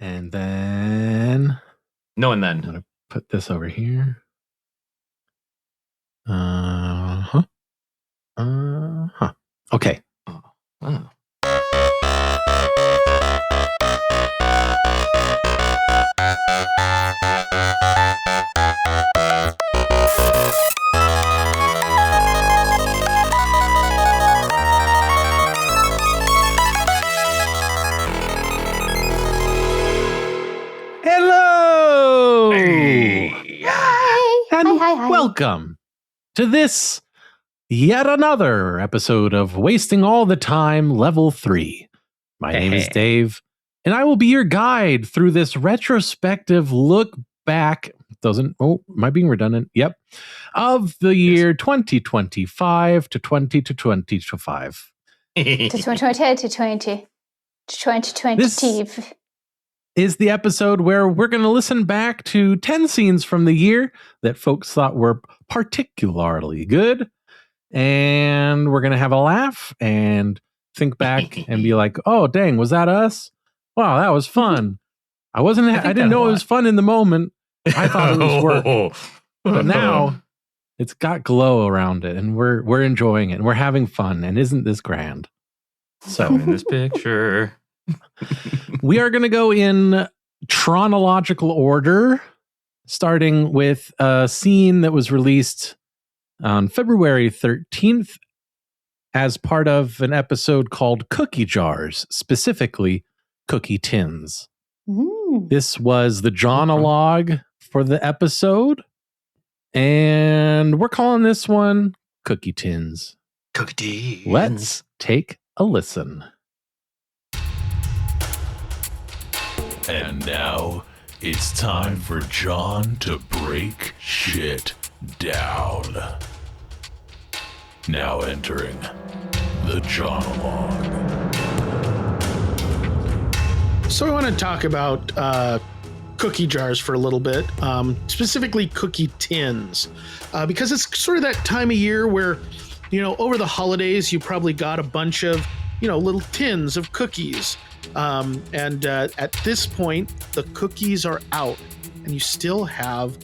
And then... No, and then. I'm going to put this over here. Okay. Oh. Hello! Hey. Hi. And Hi. welcome to this yet another episode of Wasting All the Time Level 3. My name is Dave, and I will be your guide through this retrospective look back. Am I being redundant? Yep. Of the year 2025 to 2025. To 2020. This is the episode where we're going to listen back to 10 scenes from the year that folks thought were particularly good. And we're going to have a laugh and think back and be like, oh, dang, was that us? Wow, that was fun. I didn't know it was fun in the moment. I thought it was work. But now it's got glow around it and we're enjoying it and we're having fun. And isn't this grand? So in this picture. We are going to go in chronological order, starting with a scene that was released on February 13th as part of an episode called Cookie Jars, specifically Cookie Tins. This was the jonologue for the episode, and we're calling this one Cookie Tins. Cookie Tins. Let's take a listen. And now it's time for John to break shit down. Now entering the Jonologue. So I want to talk about cookie jars for a little bit, specifically cookie tins, because it's sort of that time of year where, over the holidays, you probably got a bunch of, little tins of cookies. And at this point, the cookies are out and you still have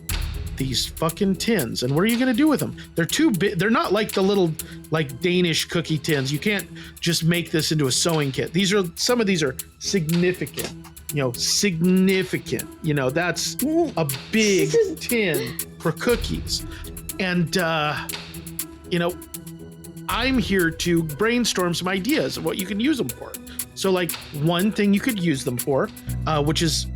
these fucking tins. And what are you going to do with them? They're too big. They're not like the little, Danish cookie tins. You can't just make this into a sewing kit. Some of these are significant, that's a big tin for cookies. And, I'm here to brainstorm some ideas of what you can use them for. So one thing you could use them for, which is,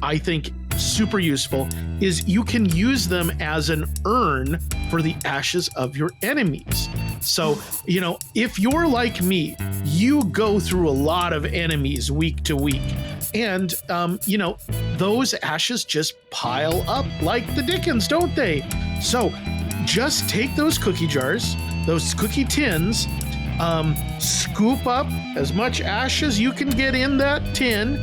I think, super useful, is you can use them as an urn for the ashes of your enemies. So, if you're like me, you go through a lot of enemies week to week. And, those ashes just pile up like the dickens, don't they? So just take those cookie jars, those cookie tins, scoop up as much ash as you can get in that tin,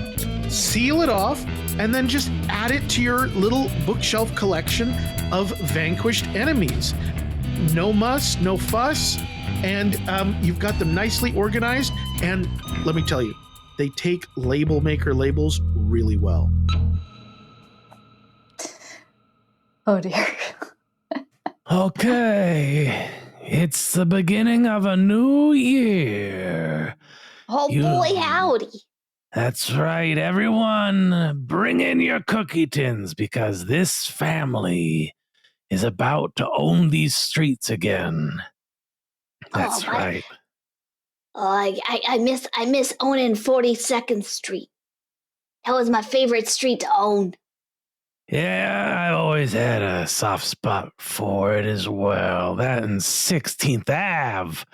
seal it off, and then just add it to your little bookshelf collection of vanquished enemies. No muss, no fuss, and you've got them nicely organized. And let me tell you, they take label maker labels really well. Oh dear. Okay. It's the beginning of a new year. Oh boy, howdy. That's right, everyone. Bring in your cookie tins because this family is about to own these streets again. That's right. Oh, I miss owning 42nd Street. That was my favorite street to own. Yeah, I always had a soft spot for it as well. That and 16th Ave.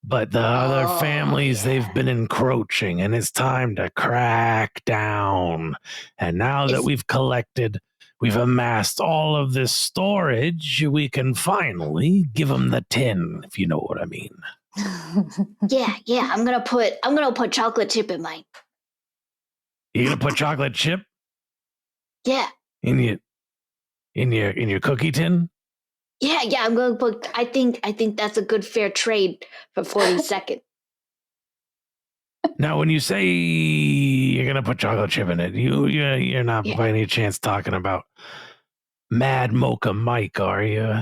But the other families, they've been encroaching, and it's time to crack down. And now that we've amassed all of this storage, we can finally give them the tin, if you know what I mean. Yeah. I'm gonna put chocolate chip in mine. You gonna put chocolate chip? Yeah. In your cookie tin? Yeah, I'm going to put. I think that's a good fair trade for 42nd. Now, when you say you're gonna put chocolate chip in it, you're not Yeah. by any chance talking about Mad Mocha Mike, are you?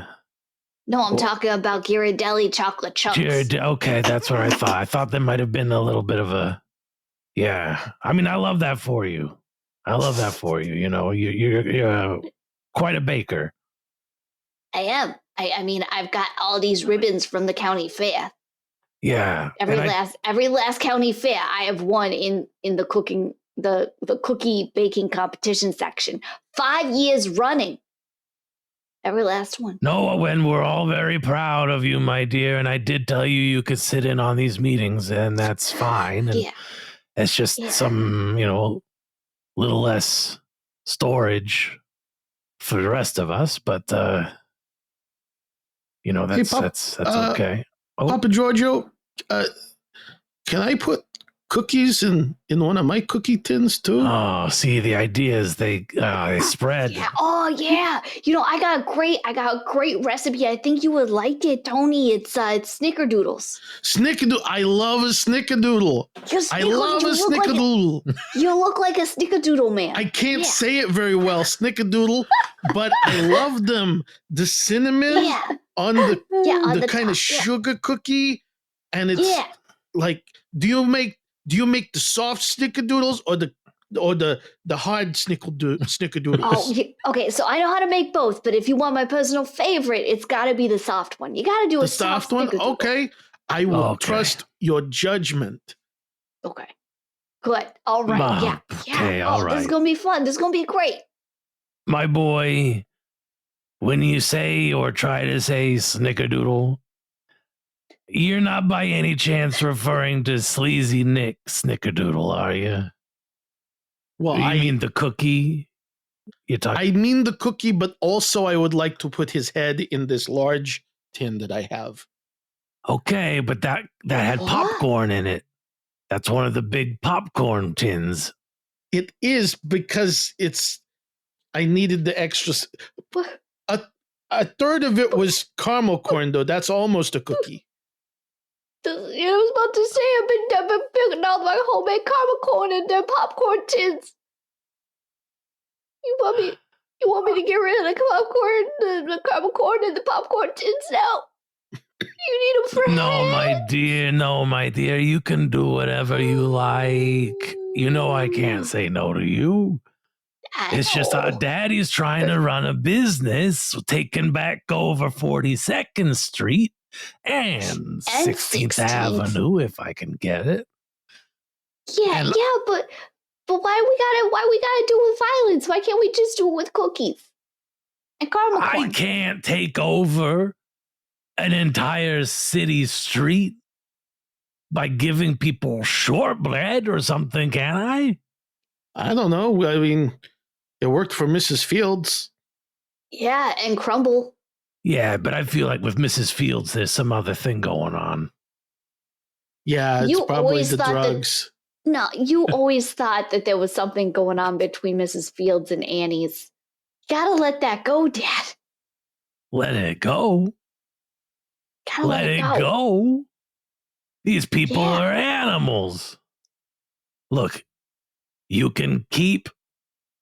No, I'm talking about Ghirardelli chocolate chunks. Okay, that's what I thought. I thought there might have been a little bit of a. Yeah, I mean, I love that for you. I love that for you. You know, you're quite a baker. I am. I mean, I've got all these ribbons from the county fair. Yeah, Every last county fair, I have won in the cooking the cookie baking competition section. 5 years running. Every last one. No, when we're all very proud of you, my dear, and I did tell you could sit in on these meetings, and that's fine. And Yeah. it's just some, little less storage for the rest of us, but that's okay. Oh. Papa Giorgio, can I put cookies in one of my cookie tins too? Oh, see, the idea is they spread. Yeah. Oh yeah. I got a great recipe. I think you would like it, Tony. It's snickerdoodles. Snickerdoodle. I love a snickerdoodle. I love a snickerdoodle. You look like a snickerdoodle man. I can't say it very well, snickerdoodle, but I love them. The cinnamon on the kind of sugar cookie, and it's like, do you make the soft snickerdoodles or the hard snickerdoodles? Oh, okay. So I know how to make both, but if you want my personal favorite, it's got to be the soft one. You got to do the soft one. Okay, I will trust your judgment. Okay, good. All right. Mom. Yeah. Okay, all right. This is gonna be fun. This is gonna be great. My boy, when you say or try to say snickerdoodle, you're not by any chance referring to Sleazy Nick Snickerdoodle, are you? Well, I mean the cookie. I mean the cookie, but also I would like to put his head in this large tin that I have. Okay, but that had popcorn in it. That's one of the big popcorn tins. It is because I needed the extra. A third of it was caramel corn, though. That's almost a cookie. I was about to say I've been picking out my homemade caramel corn and their popcorn tins. You want me to get rid of the popcorn, the caramel corn, and the popcorn tins now? You need them for No, my dear. You can do whatever you like. You know I can't say no to you. It's just our daddy's trying to run a business, taking back over 42nd Street and 16th Avenue, if I can get it. Yeah, but why we gotta do it with violence? Why can't we just do it with cookies and caramel corn? I can't take over an entire city street by giving people shortbread or something, can I? I don't know. I mean, it worked for Mrs. Fields. Yeah, and crumble. Yeah, but I feel like with Mrs. Fields, there's some other thing going on. Yeah, it's probably the drugs. No, you always thought that there was something going on between Mrs. Fields and Annie's. You gotta let that go, Dad. Let it go. Gotta let it go. These people are animals. Look, you can keep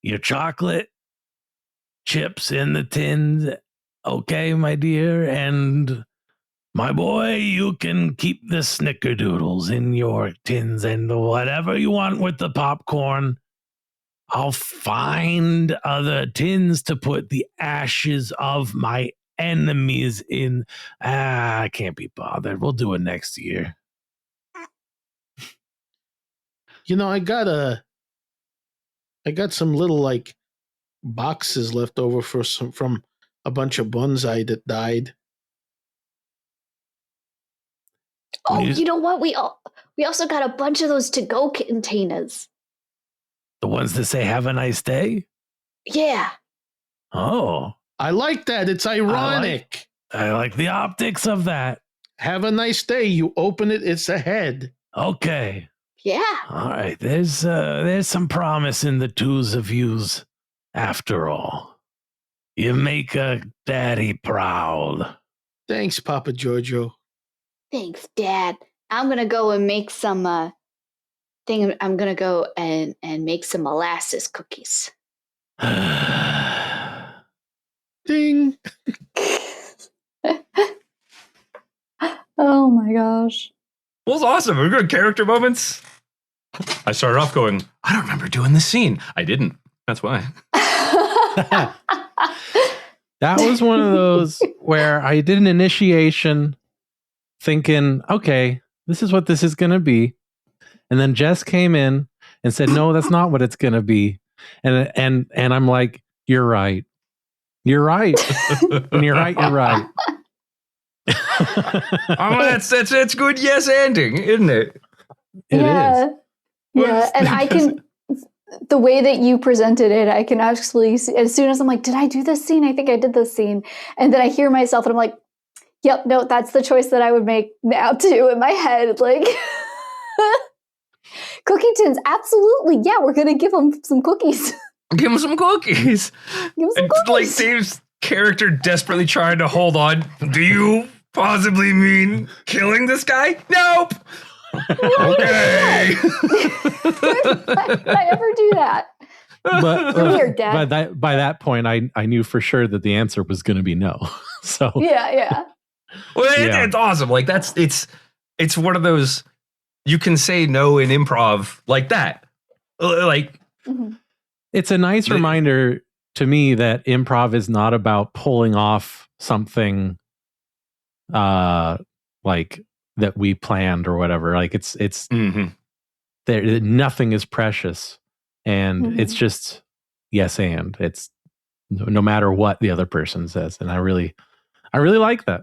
your chocolate chips in the tins, okay, my dear? And my boy, you can keep the snickerdoodles in your tins and whatever you want with the popcorn. I'll find other tins to put the ashes of my enemies in. I can't be bothered. We'll do it next year. I got some little boxes left over from a bunch of bonsai that died. Oh, you know what? We also got a bunch of those to-go containers. The ones that say "Have a nice day." Yeah. Oh, I like that. It's ironic. I like the optics of that. Have a nice day. You open it, it's a head. Okay. Yeah. All right. There's some promise in the twos of yous. After all, you make a daddy proud. Thanks, Papa Giorgio. Thanks, Dad. I'm gonna go and make some think I'm gonna go and make some molasses cookies. Ding. Oh my gosh. Well, it's awesome. We're good character moments. I started off going, I don't remember doing this scene. I didn't. That's why. That was one of those where I did an initiation thinking, okay, this is what this is going to be. And then Jess came in and said, no, that's not what it's going to be. And I'm like, you're right. You're right. When you're right, you're right. That's good yes ending, isn't it? It is. Yeah, and I can, the way that you presented it, I can actually see, as soon as I'm like, did I do this scene? I think I did this scene. And then I hear myself and I'm like, yep, no, that's the choice that I would make now too in my head. Like, cookie tins, absolutely. Yeah, we're going to give them some cookies. Give him some cookies. Give them some And, cookies. like Dave's character desperately trying to hold on. Do you possibly mean killing this guy? Nope. Okay. Did I ever do that? But You're weird, Dad. by that point, I knew for sure that the answer was going to be no. So Yeah. Well, Yeah. it's awesome. Like it's one of those, you can say no in improv like that. Like, Mhm. it's a nice reminder to me that improv is not about pulling off something like that we planned or whatever. Like it's there, nothing is precious, and it's just yes, and it's no matter what the other person says, and I really like that.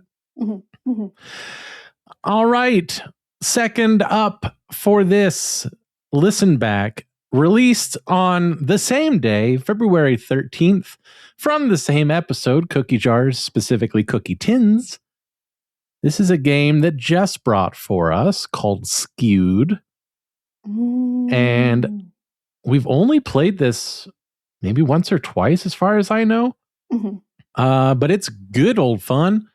All right, second up for this listen back, released on the same day, February 13th, from the same episode, Cookie Jars, specifically Cookie Tins. This is a game that Jess brought for us called Skewed. And we've only played this maybe once or twice, as far as I know. But it's good old fun.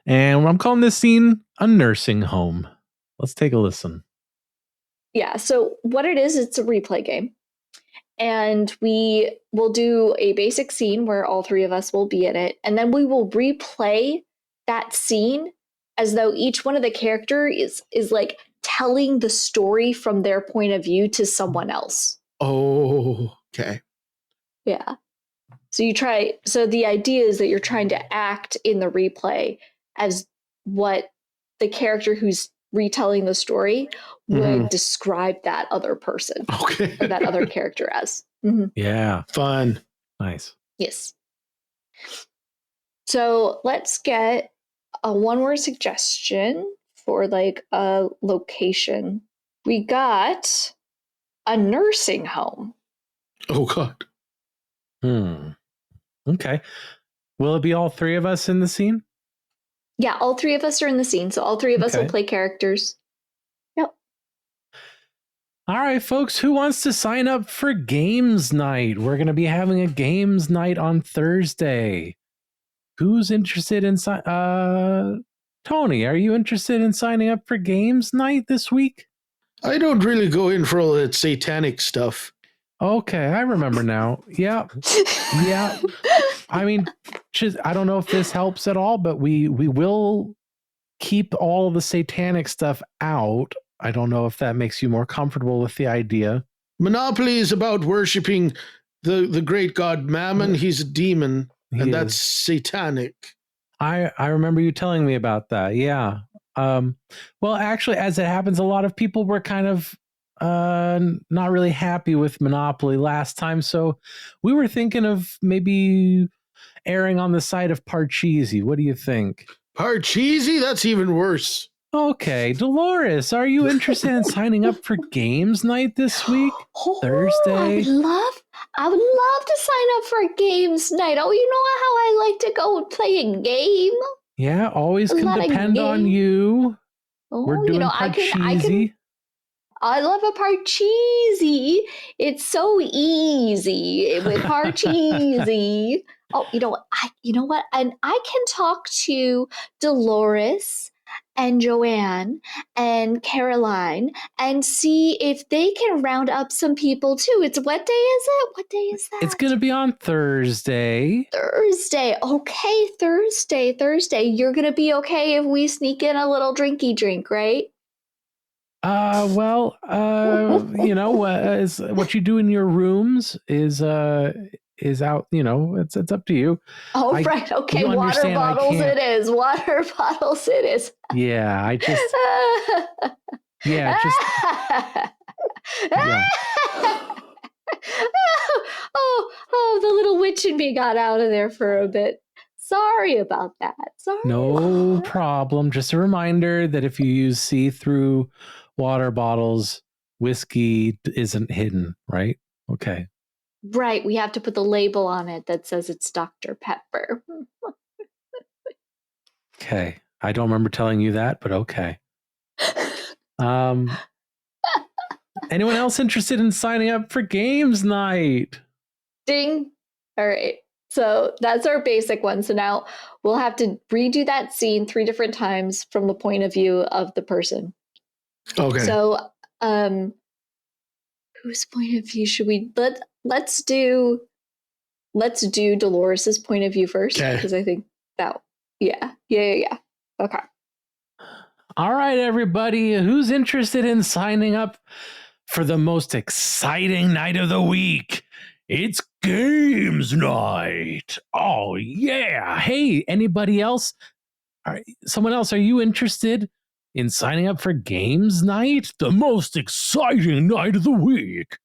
And I'm calling this scene a nursing home. Let's take a listen. Yeah, so what it is, it's a replay game. And we will do a basic scene where all three of us will be in it. And then we will replay that scene as though each one of the characters is like telling the story from their point of view to someone else. Oh, okay. Yeah. So the idea is that you're trying to act in the replay as what the character who's retelling the story would describe that other person, Okay. or that other character as. Yeah. Fun. Nice. Yes. So let's get a one-word suggestion for like a location. We got a nursing home. Oh, God. Okay. Will it be all three of us in the scene? Yeah, all three of us are in the scene, so all three of us will play characters. Yep. All right, folks, who wants to sign up for games night? We're going to be having a games night on Thursday. Who's interested in Tony, are you interested in signing up for games night this week? I don't really go in for all that satanic stuff. Okay, I remember now. Yeah. I mean, I don't know if this helps at all, but we will keep all the satanic stuff out. I don't know if that makes you more comfortable with the idea. Monopoly is about worshiping the great god Mammon. He's a demon, and that's satanic. I remember you telling me about that. Yeah. Well, actually, as it happens, a lot of people were kind of not really happy with Monopoly last time, so we were thinking of maybe erring on the side of Parcheesi. What do you think? Parcheesi? That's even worse. Okay, Dolores, are you interested in signing up for games night this week? Thursday? I would love to sign up for games night. Oh, you know how I like to go and play a game? Yeah, always can depend on you. Oh, We're doing Parcheesi. I love a Parcheesi. It's so easy with Parcheesi. Oh, you know what? And I can talk to Dolores and Joanne and Caroline and see if they can round up some people too. It's what day is it? What day is that? It's going to be on Thursday. Thursday. Okay, Thursday. You're going to be okay if we sneak in a little drinky drink, right? Well, is what you do in your rooms is out, it's up to you. Right. Okay, you water understand I bottles can't- it is. Water bottles it is. Yeah, I just yeah. Oh, the little witch in me got out of there for a bit. Sorry about that. Sorry. No problem. Just a reminder that if you use see-through water bottles, whiskey isn't hidden, right? Okay. Right, we have to put the label on it that says it's Dr. Pepper. Okay. I don't remember telling you that, but okay. Anyone else interested in signing up for games night? Ding. All right. So that's our basic one. So now we'll have to redo that scene 3 different times from the point of view of the person. Okay. So, whose point of view should we let's do Dolores's point of view first, because I think that yeah. Okay. All right, everybody, who's interested in signing up for the most exciting night of the week? It's games night. Oh yeah. Hey, anybody else? Someone else, are you interested in signing up for games night? The most exciting night of the week.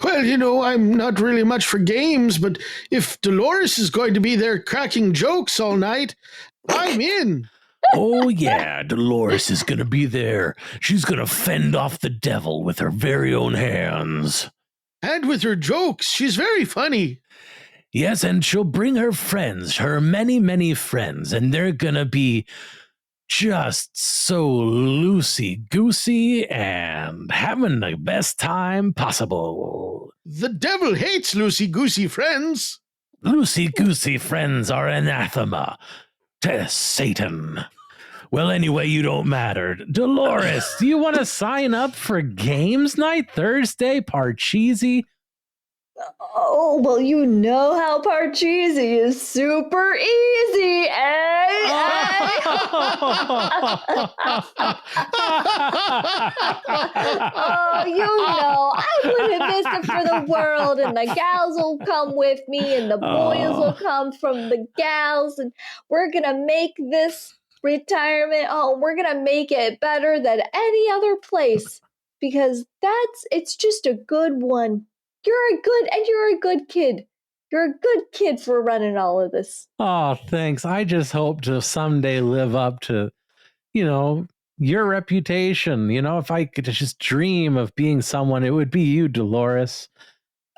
Well, I'm not really much for games, but if Dolores is going to be there cracking jokes all night, I'm in. Oh, yeah, Dolores is going to be there. She's going to fend off the devil with her very own hands. And with her jokes, she's very funny. Yes, and she'll bring her friends, her many, many friends, and they're going to be just so loosey-goosey and having the best time possible. The devil hates loosey-goosey friends. Loosey-goosey friends are anathema to Satan. Well, anyway, you don't matter. Dolores, do you want to sign up for games night Thursday, Parcheesi? Oh, well, you know how Parcheesi is super easy, eh? Oh, you know, I wouldn't miss it for the world, and the gals will come with me, and the boys will come from the gals, and we're gonna make this retirement home, we're gonna make it better than any other place, because it's just a good one. You're a good kid. You're a good kid for running all of this. Oh, thanks. I just hope to someday live up to, your reputation. If I could just dream of being someone, it would be you, Dolores.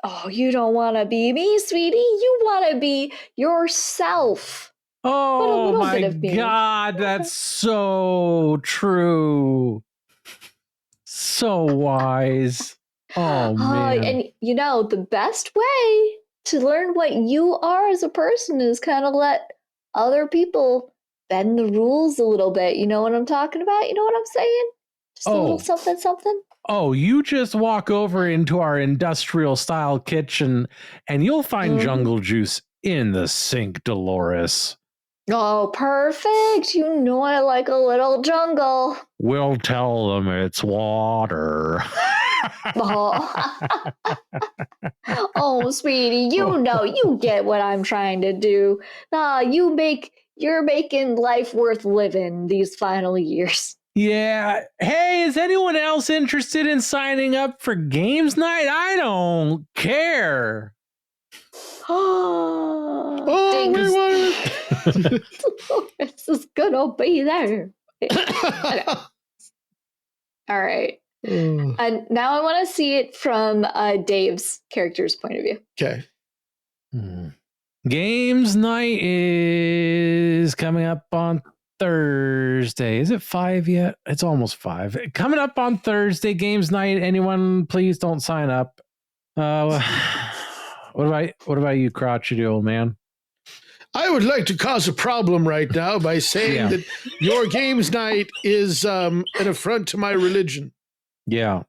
Oh, you don't want to be me, sweetie. You want to be yourself. Oh, my God. That's so true. So wise. Oh, man. And the best way to learn what you are as a person is kind of let other people bend the rules a little bit. You know what I'm talking about? You know what I'm saying? Just a little something. Oh, you just walk over into our industrial style kitchen and you'll find jungle juice in the sink, Dolores. Oh, perfect. You know I like a little jungle. We'll tell them it's water. Oh, sweetie, you get what I'm trying to do. You're making life worth living these final years. Yeah. Hey, is anyone else interested in signing up for games night? I don't care. This is gonna be there. All right. And now I want to see it from Dave's character's point of view. Okay. Games night is coming up on Thursday. Is it 5 yet? It's almost 5. Coming up on Thursday, games night. Anyone, please don't sign up. What about you, crotchety old man? I would like to cause a problem right now by saying that your games night is an affront to my religion. Yeah.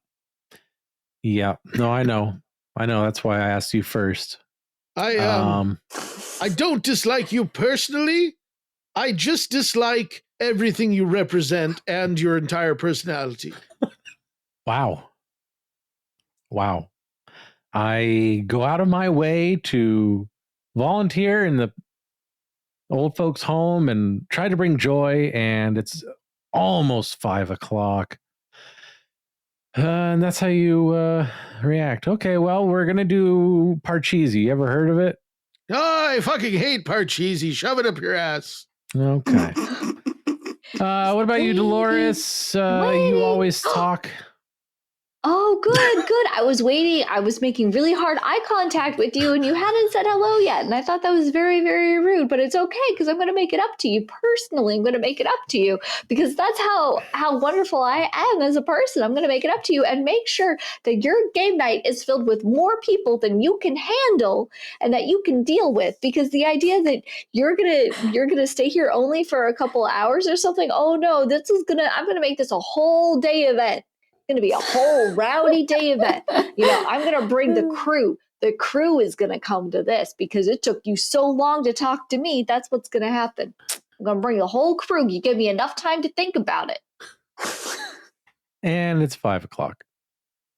Yeah. No, I know. That's why I asked you first. I don't dislike you personally. I just dislike everything you represent and your entire personality. Wow. I go out of my way to volunteer in the old folks' home and try to bring joy, and it's almost 5:00. And that's how you react. Okay, well, we're going to do Parcheesi. You ever heard of it? Oh, I fucking hate Parcheesi. Shove it up your ass. Okay. What about you, Dolores? You always talk. Oh, good. I was waiting. I was making really hard eye contact with you, and you hadn't said hello yet. And I thought that was very, very rude. But it's okay because I'm going to make it up to you personally. I'm going to make it up to you because that's how wonderful I am as a person. I'm going to make it up to you and make sure that your game night is filled with more people than you can handle and that you can deal with. Because the idea that you're gonna stay here only for a couple hours or something. Oh no, I'm gonna make this a whole day event. Going to be a whole rowdy day event. I'm going to bring the crew. The crew is going to come to this because it took you so long to talk to me. That's what's going to happen. I'm going to bring the whole crew. You give me enough time to think about it. And it's 5:00.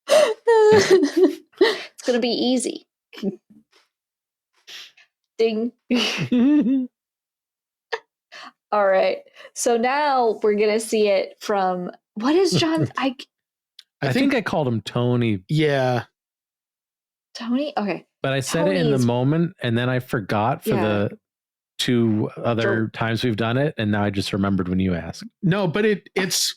It's going to be easy. Ding. All right. So now we're going to see it from, what is John's? I think I called him Tony. Yeah. Tony? Okay. But I said it in the moment, and then I forgot for the 2 other times we've done it, and now I just remembered when you asked. No, but it's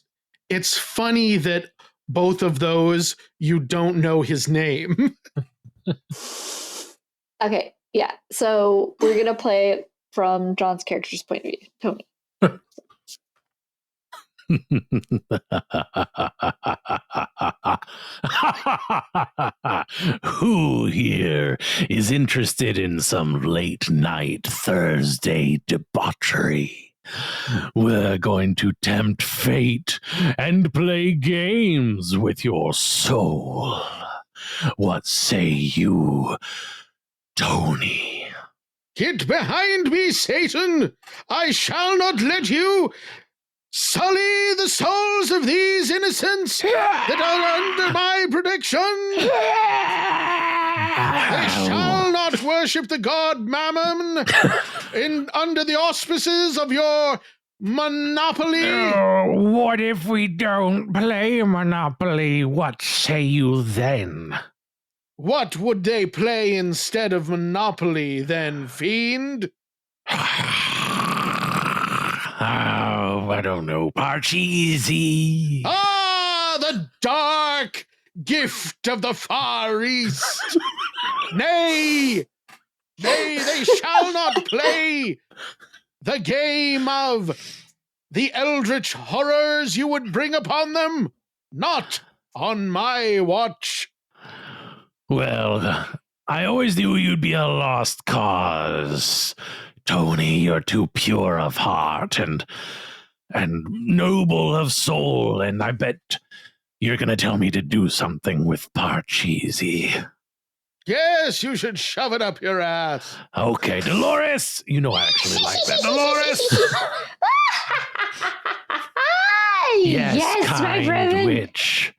funny that both of those you don't know his name. Okay, yeah. So we're gonna play from John's character's point of view, Tony. Who here is interested in some late night Thursday debauchery? We're going to tempt fate and play games with your soul. What say you, Tony? Get behind me, Satan! I shall not let you sully the souls of these innocents that are under my protection. They shall not worship the god Mammon under the auspices of your Monopoly. What if we don't play Monopoly? What say you then? What would they play instead of Monopoly then, fiend? I don't know. Parcheesi. Ah, the dark gift of the Far East. Nay, they shall not play the game of the eldritch horrors you would bring upon them. Not on my watch. Well, I always knew you'd be a lost cause. Tony, you're too pure of heart and noble of soul, and I bet you're going to tell me to do something with Parcheesi. Yes, you should shove it up your ass. Okay, Dolores. You know I actually like that. Dolores! Yes, kind my friend. witch.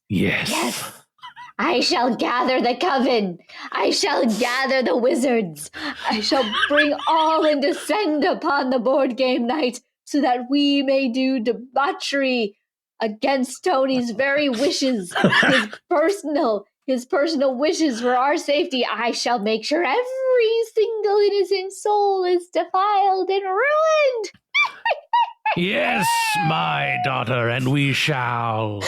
Yes. I shall gather the coven. I shall gather the wizards. I shall bring all and descend upon the board game night so that we may do debauchery against Tony's very wishes, his personal wishes for our safety. I shall make sure every single innocent soul is defiled and ruined. Yes, my daughter, and we shall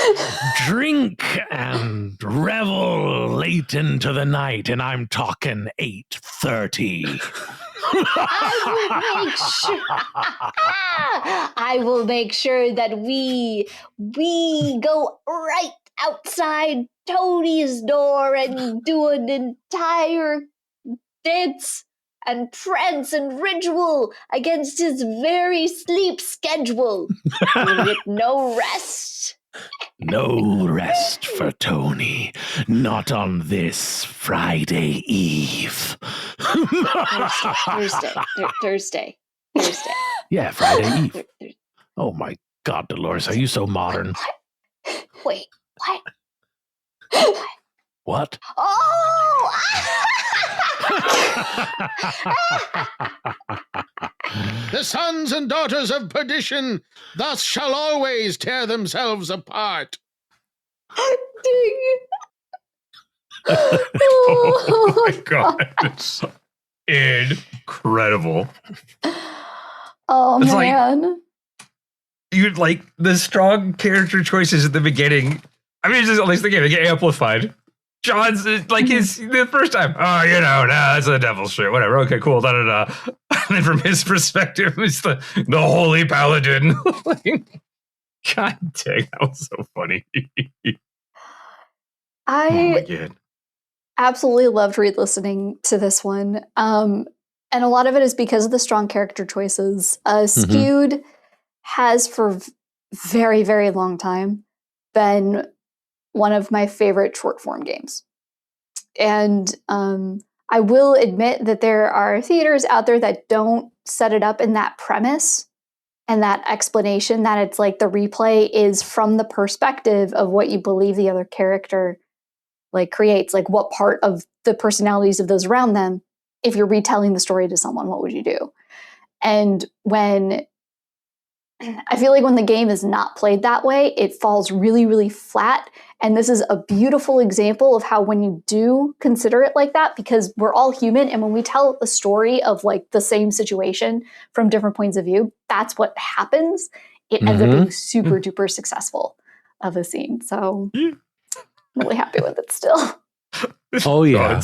drink and revel late into the night, and I'm talking 8:30. I will make sure that we go right outside Tony's door and do an entire dance and prance and ritual against his very sleep schedule. With no rest. No rest for Tony. Not on this Friday Eve. Thursday. Yeah, Friday Eve. Oh my God, Dolores, are you so modern? Wait, what? What? Oh! The sons and daughters of perdition thus shall always tear themselves apart. Ding. Oh my God. It's incredible. Oh, It's man. You like the strong character choices at the beginning. I mean, it's just at least the game get amplified. John's like the first time. Oh, that's the devil's shit. Whatever. Okay, cool. Da da da. And then from his perspective, it's the holy paladin. God dang, that was so funny. I Oh my God. absolutely loved re-listening to this one. And a lot of it is because of the strong character choices. Skewed has for very, very long time been one of my favorite short form games. And I will admit that there are theaters out there that don't set it up in that premise and that explanation that it's like the replay is from the perspective of what you believe the other character like creates, like what part of the personalities of those around them. If you're retelling the story to someone, what would you do? And I feel like when the game is not played that way, it falls really, really flat. And this is a beautiful example of how when you do consider it like that, because we're all human, and when we tell the story of like the same situation from different points of view, that's what happens. It ends up being super duper successful of a scene. So I'm really happy with it still. Oh, yeah.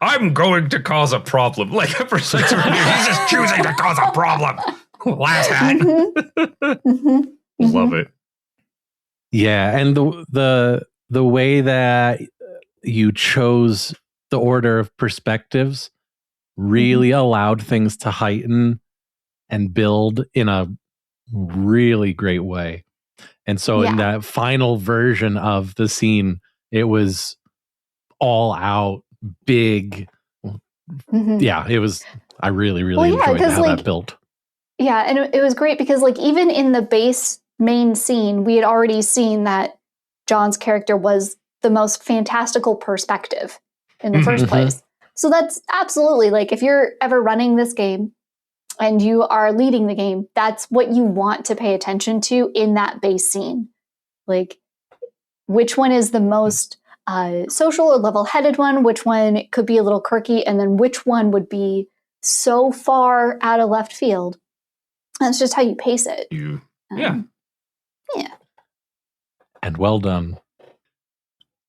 I'm going to cause a problem. Like for sex review, he's just choosing to cause a problem. Last hat. Love it. Yeah, and the way that you chose the order of perspectives really allowed things to heighten and build in a really great way. And so in that final version of the scene, it was all out big. Yeah, it was. I really enjoyed how that built. Yeah, and it was great because like even in the base main scene, we had already seen that John's character was the most fantastical perspective in the first place. So that's absolutely like if you're ever running this game and you are leading the game, that's what you want to pay attention to in that base scene. Like which one is the most social or level-headed one, which one could be a little quirky, and then which one would be so far out of left field. That's just how you pace it. Yeah. And well done.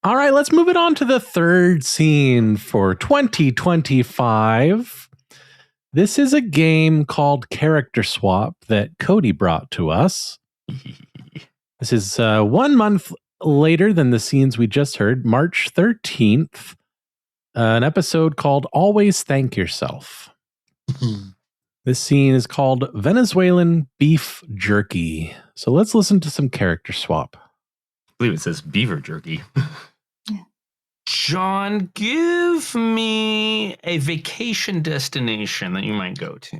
All right, let's move it on to the third scene for 2025. This is a game called Character Swap that Cody brought to us. This is 1 month later than the scenes we just heard, March 13th, an episode called Always Thank Yourself. This scene is called Venezuelan Beef Jerky. So let's listen to some character swap. I believe it says Beaver Jerky. John, give me a vacation destination that you might go to.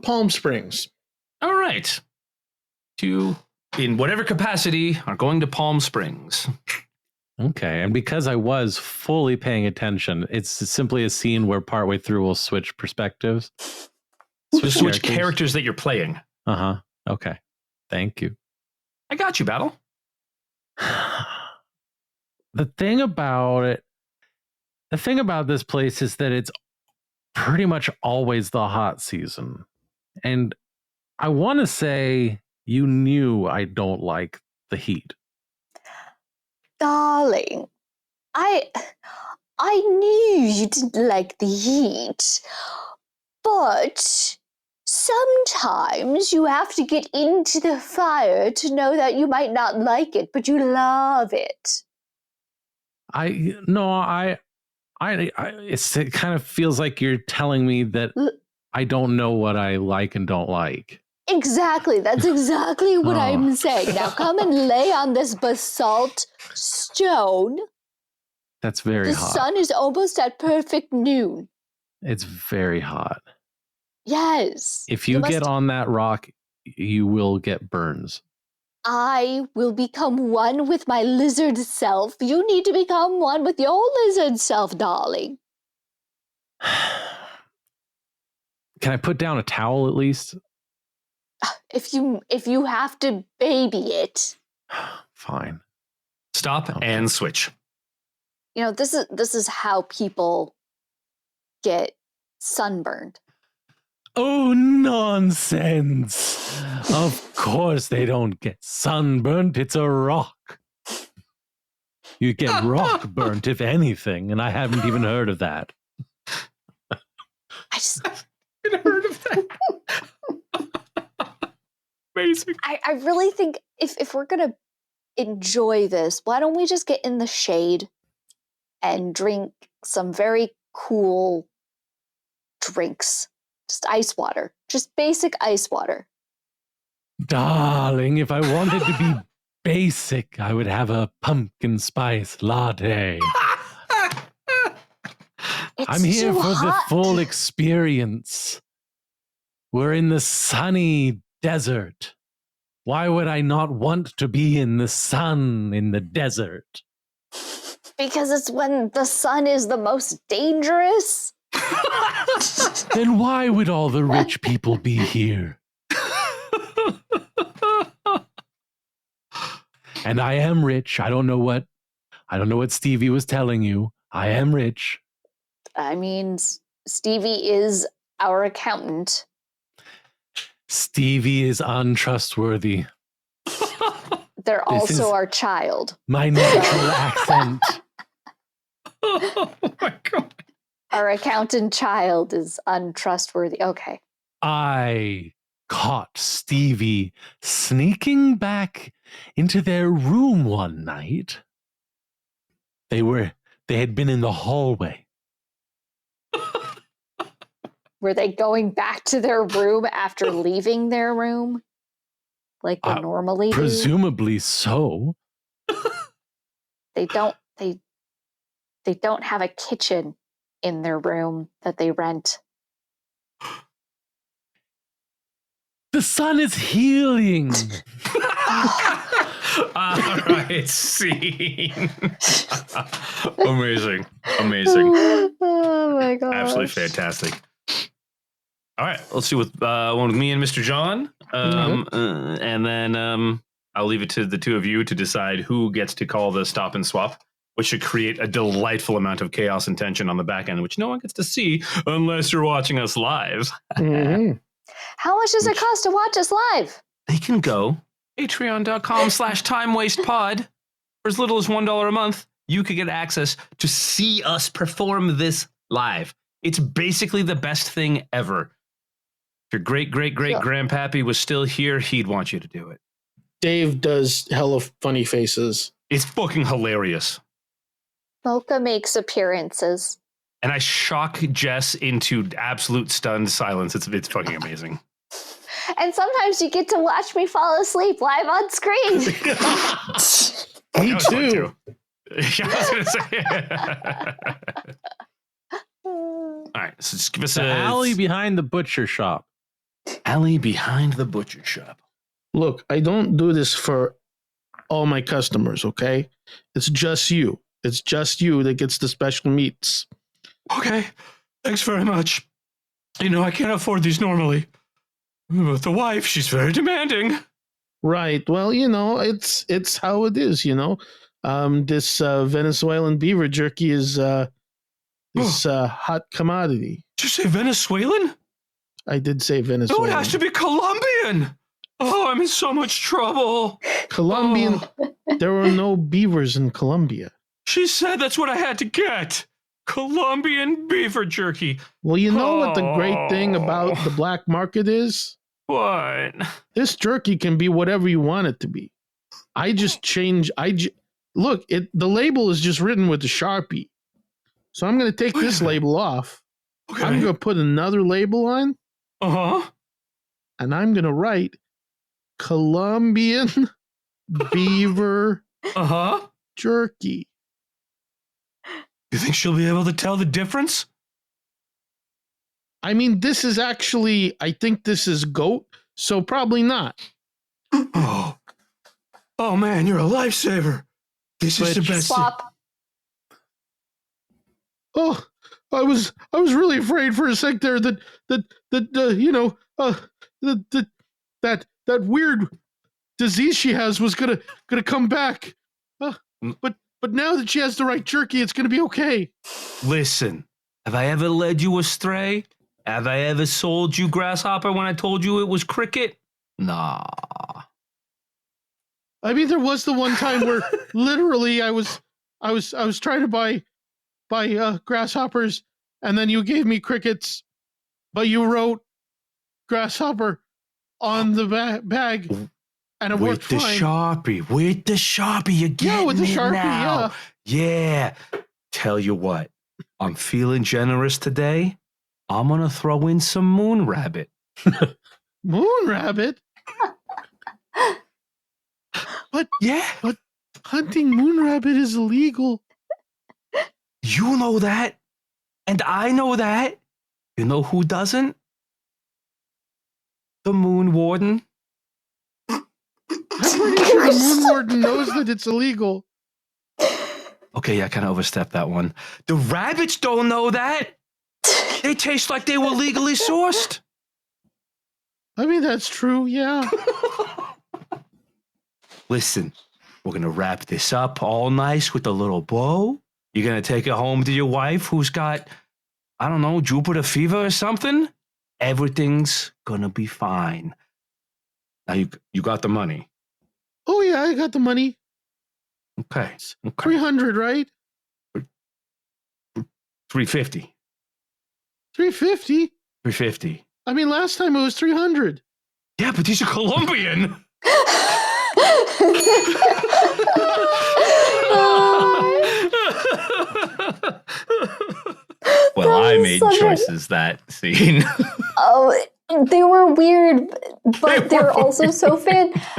Palm Springs. All right. In whatever capacity, are going to Palm Springs. Okay, and because I was fully paying attention, it's simply a scene where partway through we'll switch perspectives. Switch characters that you're playing. Okay. Thank you. I got you, Battle. The thing about this place is that it's pretty much always the hot season. And I want to say you knew I don't like the heat. Darling, I knew you didn't like the heat, but sometimes you have to get into the fire to know that you might not like it, but you love it. I It kind of feels like you're telling me that I don't know what I like and don't like. Exactly. That's exactly what Oh. I'm saying. Now come and lay on this basalt stone. That's very The hot. sun is almost at perfect noon. It's very hot. Yes. If you get on that rock, you will get burns. I will become one with my lizard self. You need to become one with your lizard self, darling. Can I put down a towel at least? If you have to baby it. Fine. Stop and switch. You know, this is how people get sunburned. Oh, nonsense. Of course they don't get sunburnt. It's a rock. You get rock burnt, if anything, and I haven't even heard of that. I just I've heard of that. Amazing. I really think if we're gonna enjoy this, why don't we just get in the shade and drink some very cool drinks? Just ice water. Just basic ice water. Darling, if I wanted to be basic, I would have a pumpkin spice latte. I'm here too for the hot. full experience. We're in the sunny desert. Why would I not want to be in the sun in the desert? Because it's when the sun is the most dangerous. Then why would all the rich people be here? And I am rich. I don't know what Stevie was telling you. I am rich. I mean, Stevie is our accountant. Stevie is untrustworthy. They're This is also our child. my natural accent. Oh my god. Our accountant child is untrustworthy. Okay. I caught Stevie sneaking back into their room one night. They had been in the hallway. Were they going back to their room after leaving their room? Like they normally do? Presumably so. They don't have a kitchen in their room that they rent. The sun is healing. All right, scene. Amazing. Oh my god. Absolutely fantastic. All right, let's see with one with me and Mr. John. And then I'll leave it to the two of you to decide who gets to call the stop and swap, which should create a delightful amount of chaos and tension on the back end, which no one gets to see unless you're watching us live. Mhm. How much does it cost to watch us live? They can go patreon.com/timewastepod. For as little as $1 a month, you could get access to see us perform this live. It's basically the best thing ever. If your great-great-great-grandpappy was still here, he'd want you to do it. Dave does hella funny faces. It's fucking hilarious. Mocha makes appearances. And I shock Jess into absolute stunned silence. It's fucking amazing. And sometimes you get to watch me fall asleep live on screen. Me too. Yeah, I was gonna say. All right, so just give us The alley behind the butcher shop. Alley behind the butcher shop. Look, I don't do this for all my customers, okay? It's just you. It's just you that gets the special meats. Okay, thanks very much. You know, I can't afford these normally. But the wife, she's very demanding. Right. Well, you know, it's how it is, you know. This Venezuelan beaver jerky is hot commodity. Did you say Venezuelan? I did say Venezuelan. No, it has to be Colombian. Oh, I'm in so much trouble. Colombian. Oh. There were no beavers in Colombia. She said that's what I had to get. Colombian beaver jerky. Well, you know what the great thing about the black market is? What? This jerky can be whatever you want it to be. I just change. Look, the label is just written with a Sharpie. So I'm going to take this label off. Okay. I'm going to put another label on, Uh-huh. and I'm going to write Colombian Beaver Uh-huh. Jerky. You think she'll be able to tell the difference? I mean, this is actually, I think this is goat, so probably not. Oh. Oh man, you're a lifesaver. This is the best. Swap. Oh, I was really afraid for a sec there that weird disease she has was gonna come back. But now that she has the right jerky, it's gonna be okay. Listen, have I ever led you astray? Have I ever sold you grasshopper when I told you it was cricket? Nah. I mean, there was the one time where literally I was trying to buy grasshoppers, and then you gave me crickets, but you wrote grasshopper on the bag, and it worked fine. With the Sharpie, you get Yeah, with the it Sharpie, now. Yeah. Tell you what, I'm feeling generous today. I'm gonna throw in some moon rabbit. Moon rabbit? But hunting moon rabbit is illegal. You know that, and I know that. You know who doesn't? The Moon Warden. I'm pretty sure the moon warden knows that it's illegal. Okay, I kind of overstepped that one. The rabbits don't know that. They taste like they were legally sourced. I mean, that's true, yeah. Listen, we're going to wrap this up all nice with a little bow. You're going to take it home to your wife who's got, I don't know, Jupiter fever or something. Everything's going to be fine. Now you got the money. Oh, yeah, I got the money. Okay. 300, right? 350. 350? 350. I mean, last time it was 300. Yeah, but these are Colombian. Well, I made choices that scene. Oh, they were weird, but they're also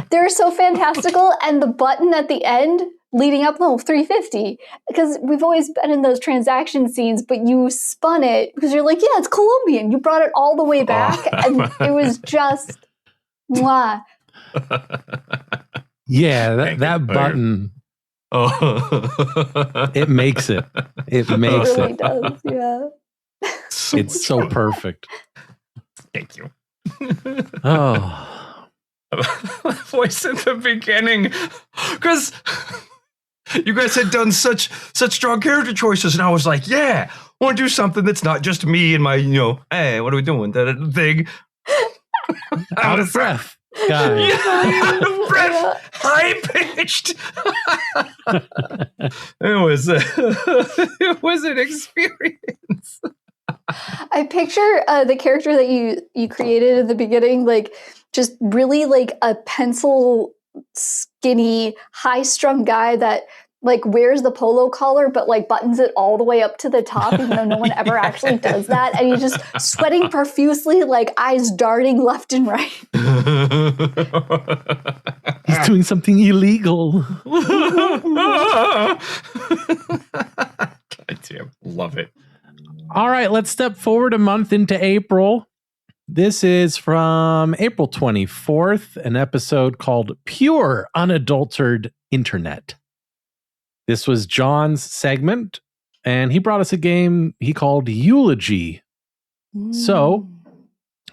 they're so fantastical. And the button at the end leading up, 350, because we've always been in those transaction scenes, but you spun it because you're like, yeah, it's Colombian. You brought it all the way back, and it was just, mwah. Yeah, that button. Oh, It makes it. It makes It really it. does, yeah. It's so perfect. Thank you. Oh, Voice in the beginning, because you guys had done such strong character choices, and I was like, yeah, I want to do something that's not just me and my, hey, what are we doing? That thing. out of breath, guys. Out of breath, high pitched. It was an experience. I picture the character that you created at the beginning, like just really like a pencil skinny, high-strung guy that like wears the polo collar but like buttons it all the way up to the top, even though no one ever actually does that. And he's just sweating profusely, like eyes darting left and right. He's doing something illegal. God damn, love it. All right, let's step forward a month into April. This is from April 24th, an episode called Pure Unadulterated Internet. This was John's segment, and he brought us a game he called Eulogy. So,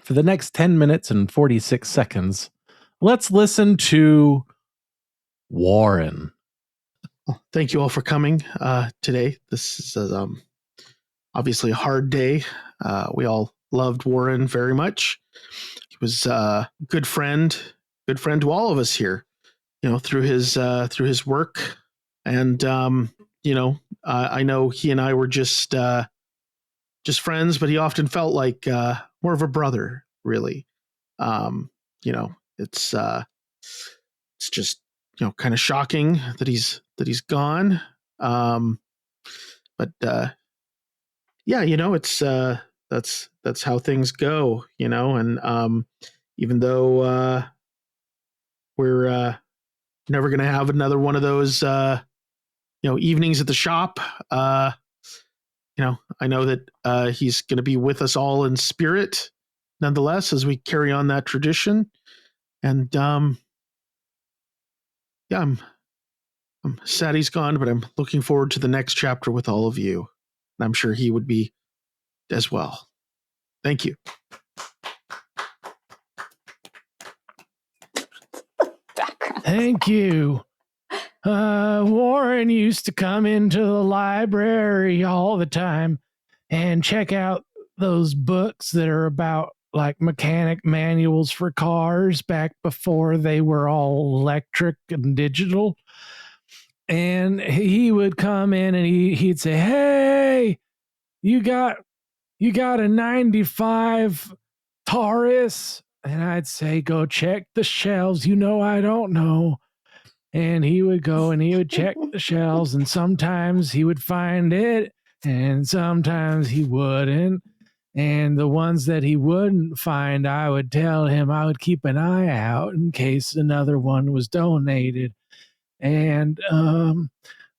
for the next 10 minutes and 46 seconds, let's listen to Warren. Well, thank you all for coming today. This is obviously a hard day. We all loved Warren very much. He was a good friend to all of us here, through his work. And, I know he and I were just friends, but he often felt like more of a brother, really. It's just, kind of shocking that he's gone. But yeah, it's that's how things go, and even though we're never going to have another one of those evenings at the shop, I know that he's going to be with us all in spirit nonetheless as we carry on that tradition. And yeah, I'm sad he's gone, but I'm looking forward to the next chapter with all of you. And I'm sure he would be as well. Thank you. Thank you. Warren used to come into the library all the time and check out those books that are about like mechanic manuals for cars back before they were all electric and digital. And he would come in and he'd say, "Hey, you got a 95 Taurus?" And I'd say, "Go check the shelves. I don't know." And he would go and he would check the shelves, and sometimes he would find it, and sometimes he wouldn't. And the ones that he wouldn't find, I would tell him I would keep an eye out in case another one was donated. And,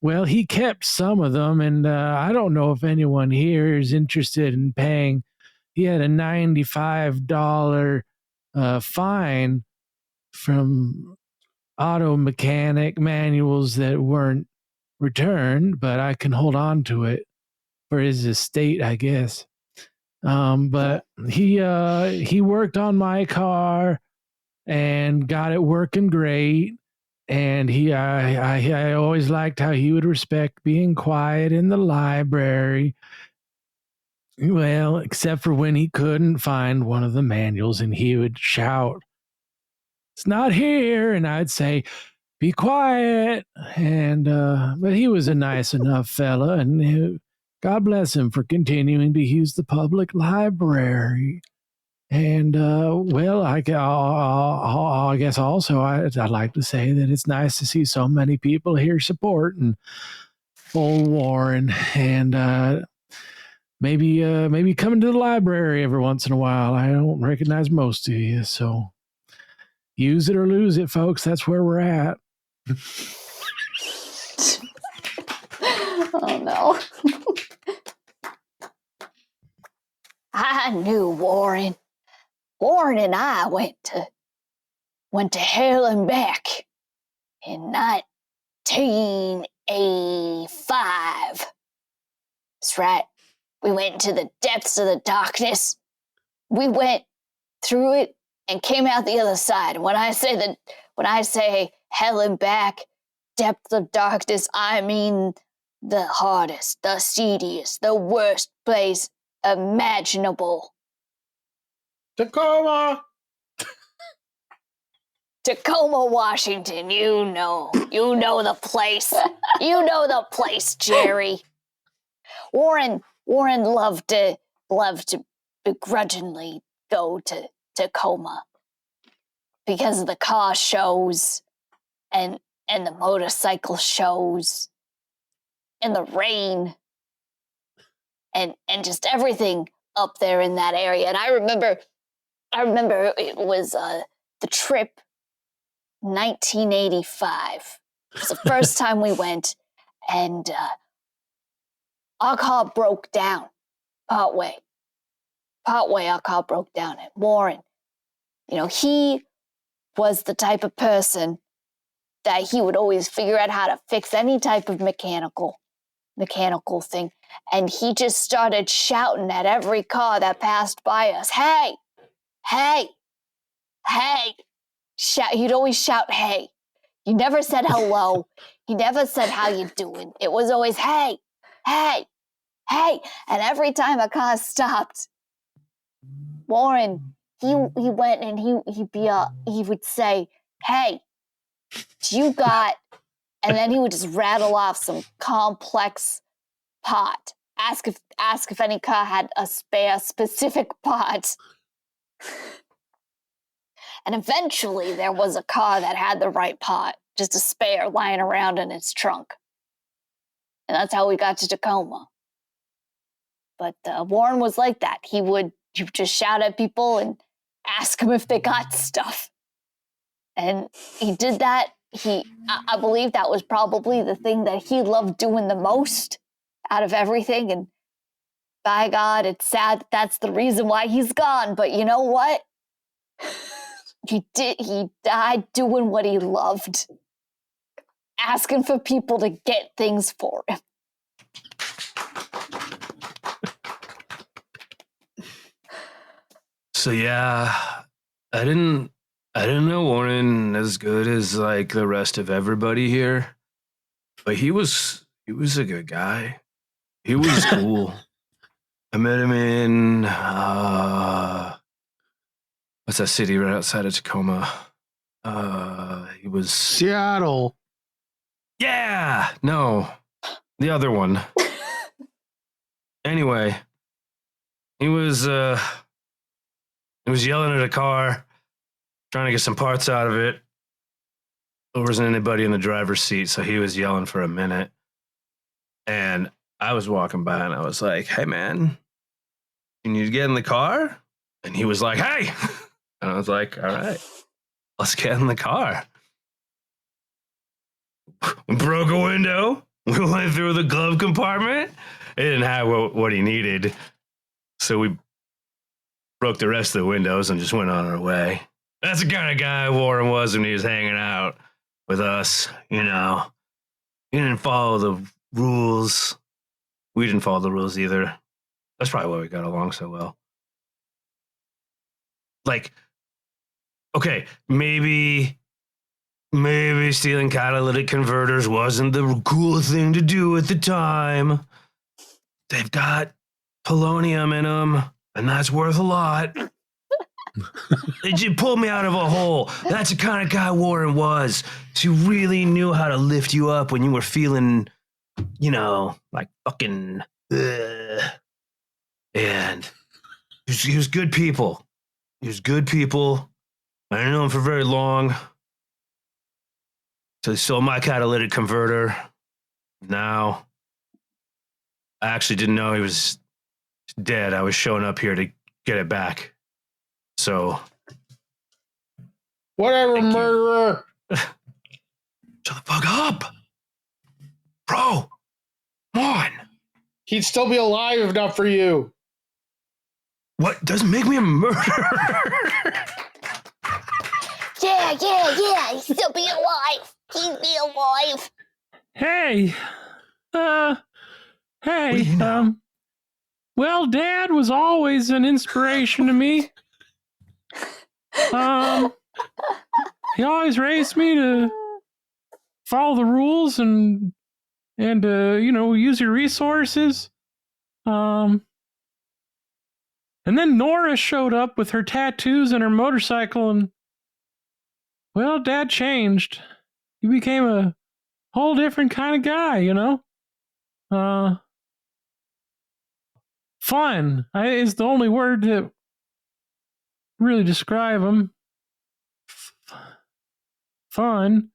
well, he kept some of them, and I don't know if anyone here is interested in paying. He had a $95 fine from auto mechanic manuals that weren't returned, but I can hold on to it for his estate, I guess. But he worked on my car and got it working great. And I always liked how he would respect being quiet in the library. Well, except for when he couldn't find one of the manuals and he would shout, "It's not here." And I'd say, "Be quiet." And but he was a nice enough fella, and God bless him for continuing to use the public library. And well, I guess also I'd like to say that it's nice to see so many people here supporting old Warren, and maybe coming to the library every once in a while. I don't recognize most of you, so use it or lose it, folks. That's where we're at. Oh no. I knew Warren. Warren and I went to hell and back in 1985. That's right. We went into the depths of the darkness. We went through it and came out the other side. When I say hell and back, depths of darkness, I mean the hardest, the seediest, the worst place imaginable. Tacoma, Washington, you know the place. You know the place, Jerry. Warren loved to begrudgingly go to Tacoma because of the car shows and the motorcycle shows and the rain and just everything up there in that area. And I remember it was the trip 1985. It was the first time we went, and our car broke down partway. Our car broke down. And Warren, he was the type of person that he would always figure out how to fix any type of mechanical thing. And he just started shouting at every car that passed by us, "Hey, hey, hey." He'd always shout, "Hey." He never said hello. He never said, "How you doing?" It was always, "Hey, hey, hey." And every time a car stopped, Warren, he went and he would say, "Hey, do you got," and then he would just rattle off some complex part. Ask if any car had a spare specific part. And eventually there was a car that had the right part, just a spare lying around in its trunk. And that's how we got to Tacoma. But Warren was like that. He would just shout at people and ask them if they got stuff. And he did that. I believe that was probably the thing that he loved doing the most out of everything. And by God, it's sad that that's the reason why he's gone. But you know what? He died doing what he loved. Asking for people to get things for him. So yeah, I didn't know Warren as good as like the rest of everybody here, but he was a good guy. He was cool. I met him in what's that city right outside of Tacoma? He was Seattle. Yeah, no, the other one. Anyway, he was yelling at a car, trying to get some parts out of it. There wasn't anybody in the driver's seat, so he was yelling for a minute. And I was walking by and I was like, hey, man, can you get in the car? And he was like, hey. And I was like, all right, let's get in the car. We broke a window. We went through the glove compartment. It didn't have what he needed. So we broke the rest of the windows and just went on our way. That's the kind of guy Warren was when he was hanging out with us, you know. He didn't follow the rules. We didn't follow the rules either. That's probably why we got along so well. Like, okay, maybe stealing catalytic converters wasn't the cool thing to do at the time. They've got polonium in them, and that's worth a lot. It just pulled me out of a hole. That's the kind of guy Warren was. He really knew how to lift you up when you were feeling, you know, like fucking. And he was good people. He was good people. I didn't know him for very long. So he stole my catalytic converter. Now, I actually didn't know he was dead. I was showing up here to get it back. So. Whatever, murderer. Shut the fuck up. Bro, come on. He'd still be alive if not for you. What doesn't make me a murderer? Yeah. He'd still be alive. He'd be alive. Hey, What do you know? well, Dad was always an inspiration to me. He always raised me to follow the rules and you know, use your resources. And then Nora showed up with her tattoos and her motorcycle, and well, Dad changed. He became a whole different kind of guy, you know? Fun is the only word that really describe him. Fun.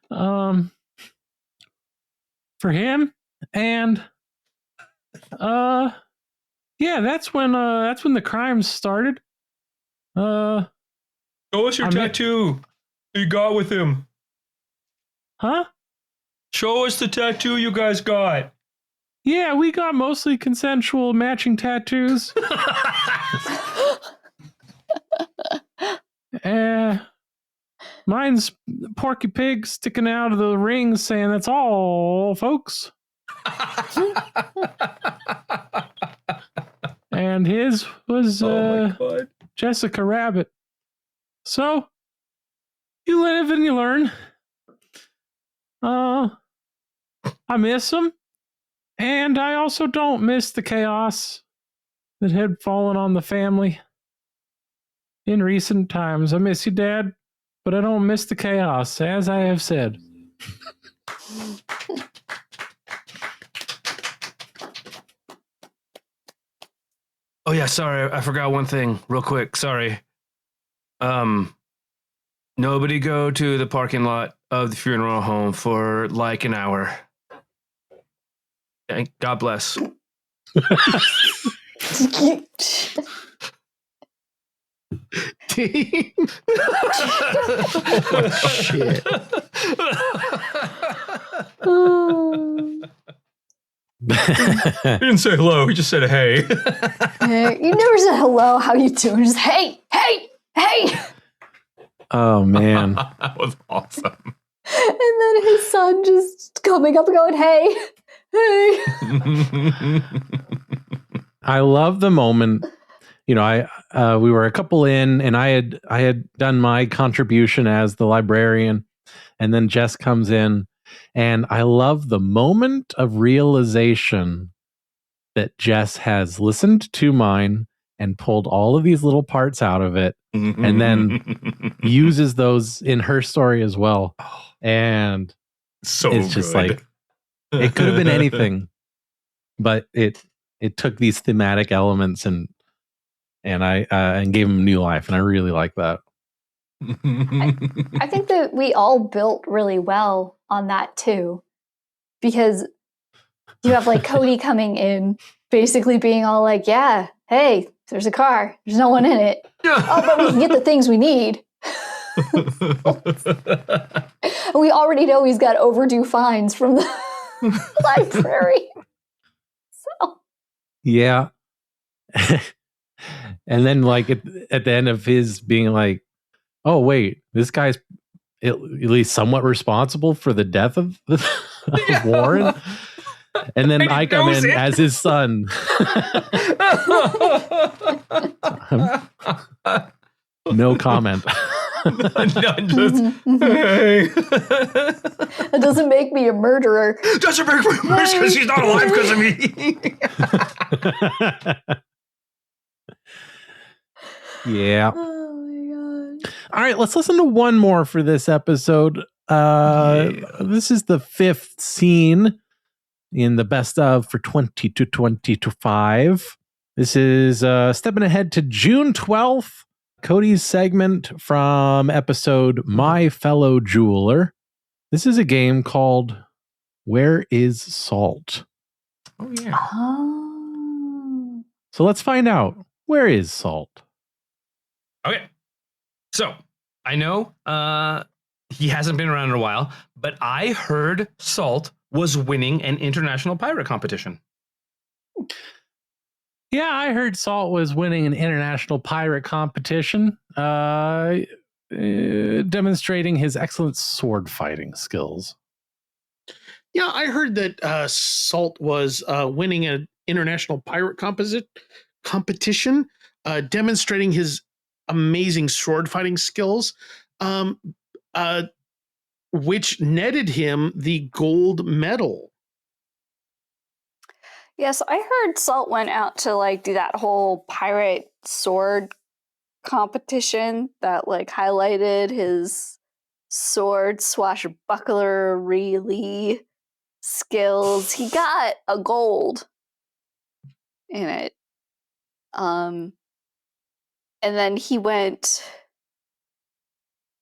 For him. And yeah, that's when the crimes started. Show us your tattoo you got with him. Huh? Show us the tattoo you guys got. Yeah, we got mostly consensual matching tattoos. Mine's Porky Pig sticking out of the ring saying, "That's all, folks." And his was Jessica Rabbit. So, you live and you learn. I miss him. And I also don't miss the chaos that had fallen on the family in recent times. I miss you, Dad, but I don't miss the chaos, as I have said. Oh yeah, sorry, I forgot one thing real quick. Sorry. Nobody go to the parking lot of the funeral home for like an hour. Okay, God bless. Shit. He didn't say hello. He just said hey. You never said hello. How you doing? Just hey. Oh man. That was awesome. And then his son just coming up and going, hey. I love the moment. You know, we were a couple in, and I had done my contribution as the librarian, and then Jess comes in, and I love the moment of realization that Jess has listened to mine and pulled all of these little parts out of it, and then uses those in her story as well. And so it's just good. like, it could have been anything, but it took these thematic elements and gave them new life, and I really like that. I think that we all built really well on that too, because you have like Cody coming in, basically being all like, "Yeah, hey, there's a car. There's no one in it. Oh, but we can get the things we need." And we already know he's got overdue fines from the library. So Yeah. And then like at the end of his being like, oh wait, this guy's at least somewhat responsible for the death of Warren. And then I come in as his son. No comment. That doesn't make me a murderer. Doesn't make me worse because she's not alive because of me. Yeah. Oh my god. All right, let's listen to one more for this episode. This is the 5th scene in the best of for 20-25. This is stepping ahead to June 12th. Cody's segment from episode My Fellow Jeweler. This is a game called Where is Salt? Oh, yeah. Oh. So let's find out. Where is Salt? Okay. So I know he hasn't been around in a while, but I heard Salt was winning an international pirate competition. Yeah, I heard Salt was winning an international pirate competition, demonstrating his excellent sword fighting skills. Yeah, I heard that Salt was winning an international pirate competition, demonstrating his amazing sword fighting skills, which netted him the gold medal. Yes, I heard Salt went out to like do that whole pirate sword competition that like highlighted his sword swashbucklery skills. He got a gold in it. And then he went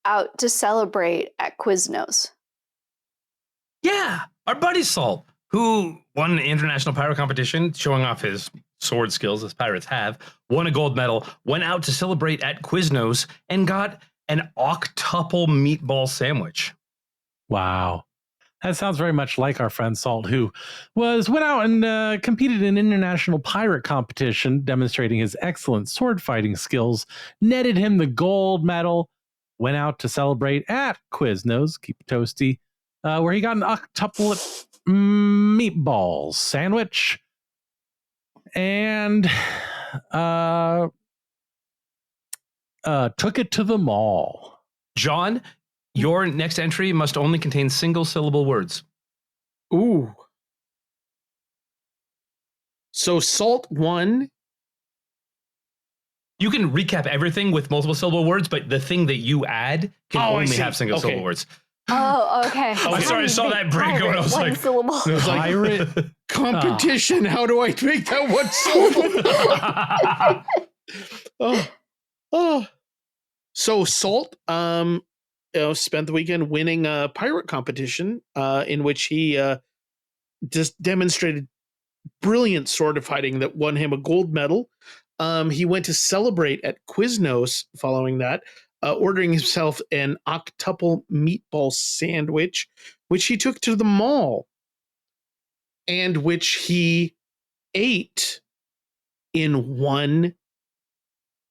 out to celebrate at Quiznos. Yeah, our buddy Salt, who won an international pirate competition, showing off his sword skills as pirates have, won a gold medal, went out to celebrate at Quiznos, and got an octuple meatball sandwich. Wow. That sounds very much like our friend Salt, who went out and competed in an international pirate competition, demonstrating his excellent sword fighting skills, netted him the gold medal, went out to celebrate at Quiznos, keep it toasty, where he got an octuplet meatballs sandwich, and took it to the mall. John, your next entry must only contain single-syllable words. Ooh. So Salt won. You can recap everything with multiple syllable words, but the thing that you add can only have single syllable words. Oh, okay. I'm sorry, I saw that brain going. I was like, syllable. Pirate Competition. How do I make that one syllable? So Salt spent the weekend winning a pirate competition in which he just demonstrated brilliant sword fighting that won him a gold medal. He went to celebrate at Quiznos following that, ordering himself an octuple meatball sandwich, which he took to the mall and which he ate in one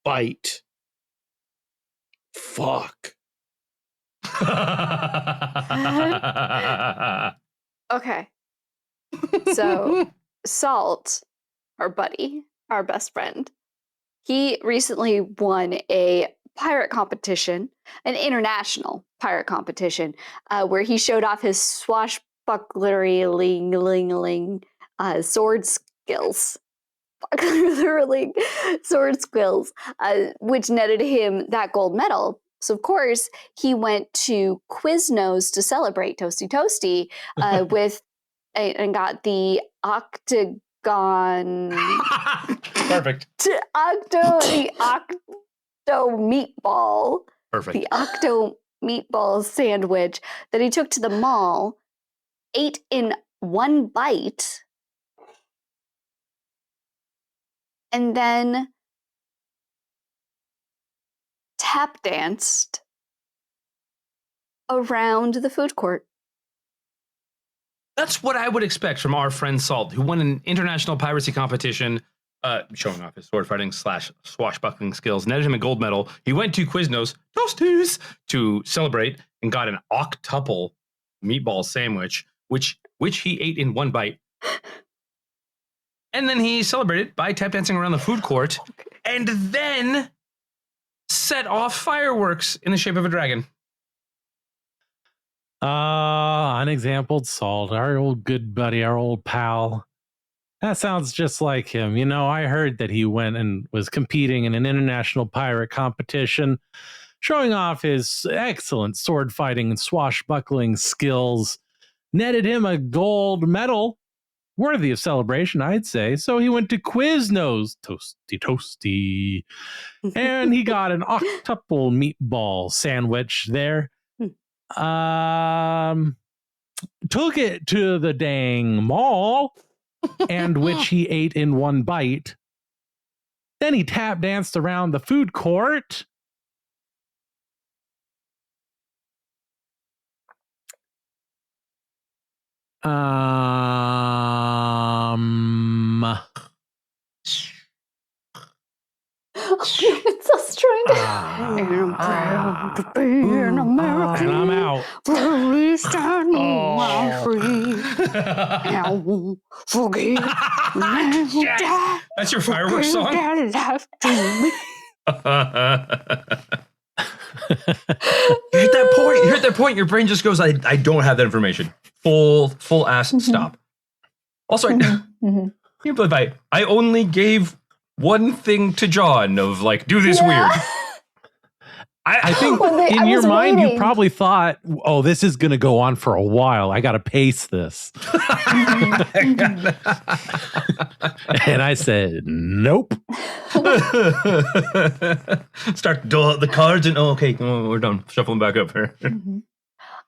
bite. Fuck. Okay. So, Salt, our buddy, our best friend, he recently won a pirate competition, an international pirate competition, where he showed off his swashbuckling sword skills. Literally sword skills, which netted him that gold medal. So of course he went to Quiznos to celebrate Toasty with and got the octagon. Perfect. The octo meatball. Perfect. The octo meatball sandwich that he took to the mall, ate in one bite, and then tap danced around the food court. That's what I would expect from our friend Salt, who won an international piracy competition, showing off his sword fighting / swashbuckling skills, netted him a gold medal. He went to Quiznos Toasties to celebrate and got an octuple meatball sandwich, which he ate in one bite. And then he celebrated by tap dancing around the food court and then set off fireworks in the shape of a dragon. Unexampled Salt, our old good buddy, our old pal. That sounds just like him. You know, I heard that he went and was competing in an international pirate competition, showing off his excellent sword fighting and swashbuckling skills, netted him a gold medal. Worthy of celebration, I'd say. So he went to Quiznos, toasty, and he got an octuple meatball sandwich there. Took it to the dang mall, and which he ate in one bite. Then he tap danced around the food court. It's us trying to. I'm proud to be an American. And I'm out. At least I know I'm free. I won't forget. That's your fireworks song? You hit that point, your brain just goes, I don't have that information. Full ass stop. Also, I can't believe I only gave one thing to John of like, do this weird. I think in your mind, you probably thought, oh, this is going to go on for a while. I got to pace this. And I said, nope. Start the cards and, okay, we're done. Shuffling back up here.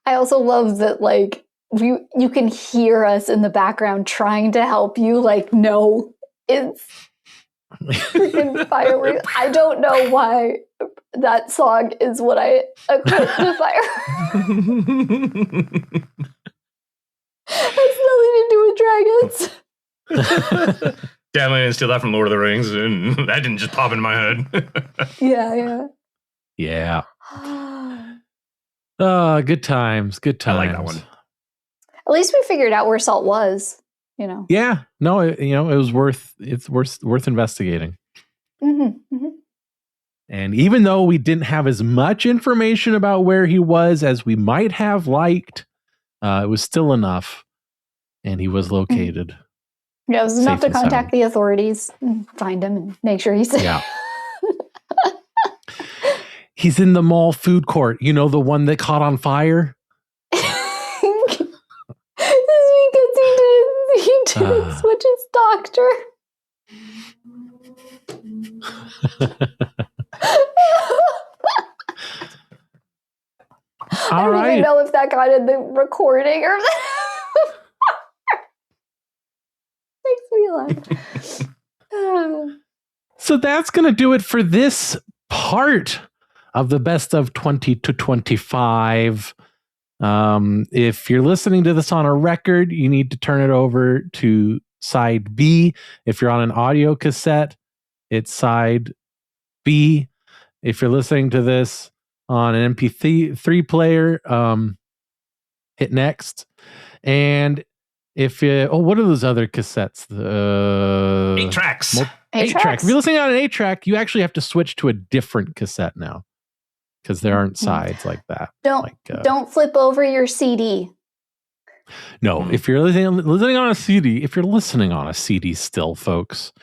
I also love that, like, you can hear us in the background trying to help you. Like, no, it's freaking fireworks. I don't know why that song is what I equate to fire. Has nothing to do with dragons. Damn, I didn't steal that from Lord of the Rings, and that didn't just pop into my head. Yeah. Good times. Good times. I like that one. At least we figured out where Salt was, you know. Yeah. No, it was worth investigating. And even though we didn't have as much information about where he was as we might have liked, it was still enough. And he was located. Yeah, it was enough to contact the authorities and find him and make sure he's safe. Yeah. He's in the mall food court. You know, the one that caught on fire? Because he didn't switch his doctor. I don't even know if that got in the recording or makes me laugh. So that's going to do it for this part of the best of 20 to 25. If you're listening to this on a record, you need to turn it over to side B. If you're on an audio cassette, it's side B. If you're listening to this on an MP3 player, hit next. And if you, what are those other cassettes? 8 tracks. 8-track. If you're listening on an 8-track, you actually have to switch to a different cassette now because there aren't sides like that. Don't flip over your CD. No, if you're listening on a CD, if you're listening on a CD still, folks,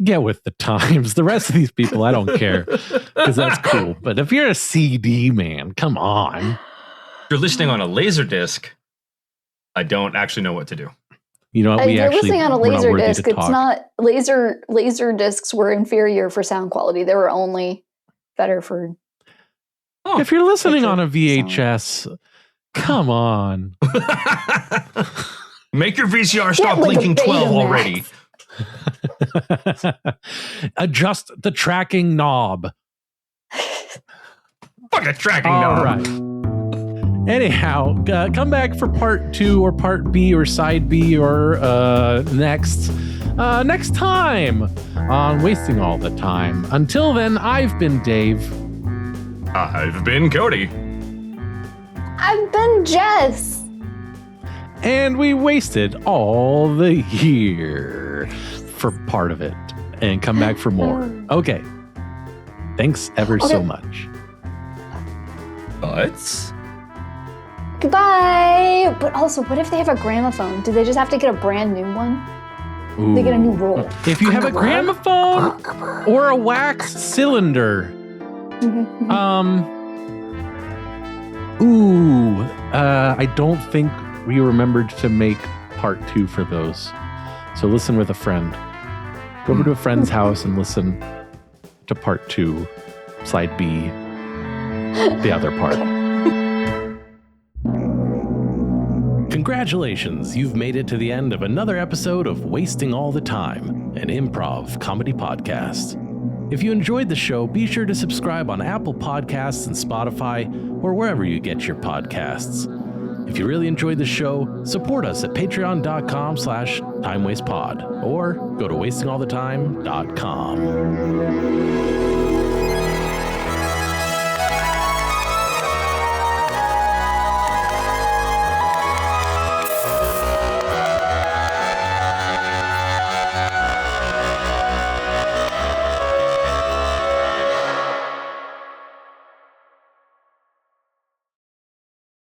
get with the times. The rest of these people, I don't care because that's cool. But if you're a CD man, come on. If you're listening on a laser disc, I don't actually know what to do. You know what? You're listening on a laser disc. It's not laser discs were inferior for sound quality. They were only better for. Oh, if you're listening on a VHS, come on. Make your VCR stop blinking 12 already. Adjust the tracking knob. Fuck a tracking knob. All right. Anyhow, come back for part 2 or part B or side B or next time on Wasting All the Time. Until then, I've been Dave. I've been Cody. I've been Jess. And we wasted all the year for part of it and come back for more. Okay. Thanks ever so much. But... Goodbye. But also, what if they have a gramophone? Do they just have to get a brand new one? Ooh. They get a new roll. If you have a gramophone or a wax cylinder, I don't think we remembered to make part 2 for those. So listen with a friend. Go over to a friend's house and listen to part 2, side B, the other part. Congratulations, you've made it to the end of another episode of Wasting All the Time, an improv comedy podcast. If you enjoyed the show, be sure to subscribe on Apple Podcasts and Spotify, or wherever you get your podcasts. If you really enjoyed the show, support us at patreon.com/timewastepod, or go to wastingallthetime.com.